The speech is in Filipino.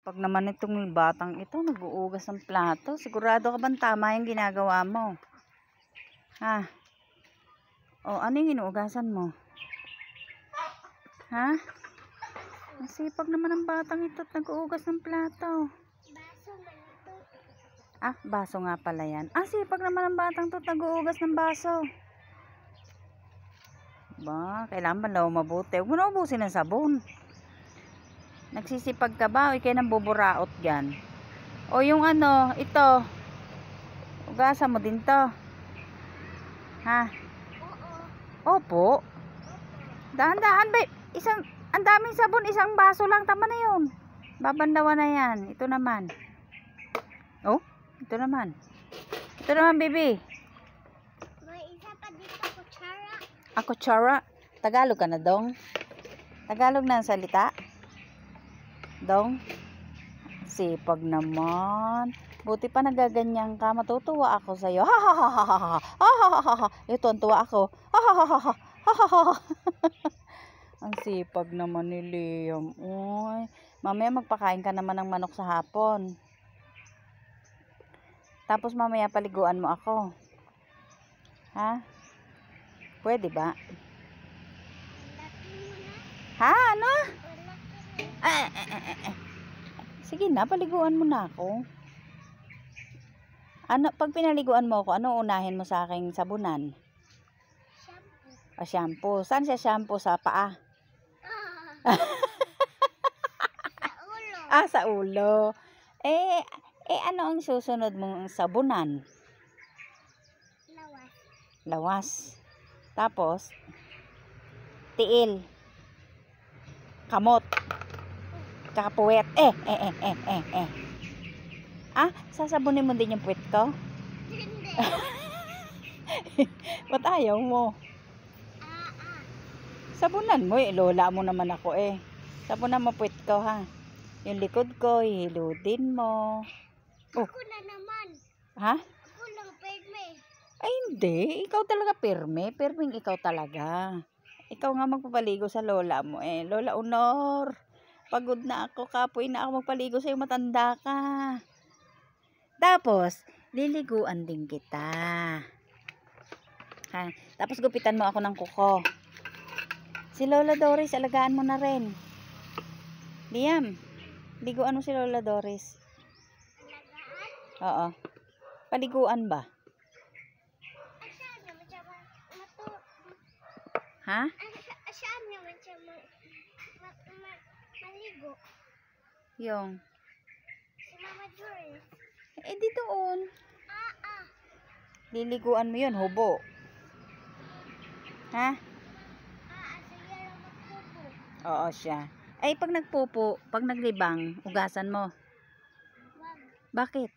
Pag naman itong batang ito, nag-uugas ng plato. Sigurado ka bang tama yung ginagawa mo? Ha? O, ano yung inuugasan mo? Ha? Masipag naman ang batang ito at nag-uugas ng plato. Baso man ito. Ah, baso nga pala yan. Ah, sipag naman ang batang ito at nag-uugas ng baso. Ba, kailangan ba daw mabuti? Huwag mo na ubusin ng sabon. Nagsisipag ka ba o ikay nang buburaot dyan? O yung ano, ito. Ugasan mo din to. Ha? Oo. Opo. Dahan-dahan, babe. Ang daming sabon, isang baso lang. Tama na yun. Babandawan na yan. Ito naman. Oh, ito naman. Ito naman, baby. May isa pa dito, kutsara. Ako, Chara. Tagalog ka na, Dong? Tagalog na ang salita? Dong? Sipag naman. Buti pa nagaganyan ka. Matutuwa ako sa'yo. Ha ha ha ha ha ha ha ha ha ha. Ito, ang tuwa ako. Ha ha ha ha ha ha ha ha. Ang sipag naman ni Liam. Uy, mamaya magpakain ka naman ng manok sa hapon. Tapos mamaya paliguan mo ako. Ha? Pwede ba? Laki mo na. Ha? Ano? Laki mo. Sige na, paliguan mo na ako. Ano, pag pinaliguan mo ako, ano unahin mo sa aking sabunan? Shampoo. O shampoo. Saan siya shampoo? Sa paa? Sa ulo. Ah, sa ulo. Ano ang susunod mong sabunan? Lawas. Lawas. Tapos, tiil. Kamot. Kakapuwet. Ah, sasabunin mo din yung puwet ko? Hindi. Ba't ayaw mo? Sabunan mo eh. Lola mo naman ako eh. Sabunan mo puwet ko ha. Yung likod ko, hiludin mo. Oh. Ako na naman. Ha? Ako lang pirme. Ay hindi. Ikaw talaga pirme. Pirming ikaw talaga. Ikaw nga magpapaligo sa lola mo eh. Lola Honor. Pagod na ako. Kapoy na ako magpaligo sa'yo. Matanda ka. Tapos, liliguan din kita. Ha? Tapos gupitan mo ako ng kuko. Si Lola Doris, alagaan mo na rin. Liam, liguan mo si Lola Doris. Alagaan? Oo. Paliguan ba? Asaan naman siya Ha? Asaan naman siya maligo? Yung. Si Mama Joyce. Di doon. Liliguan mo yun, hubo. Ha? Sige lang magpupo. Oo siya. Ay, pag nagpupo, pag naglibang, ugasan mo. Wag. Bakit?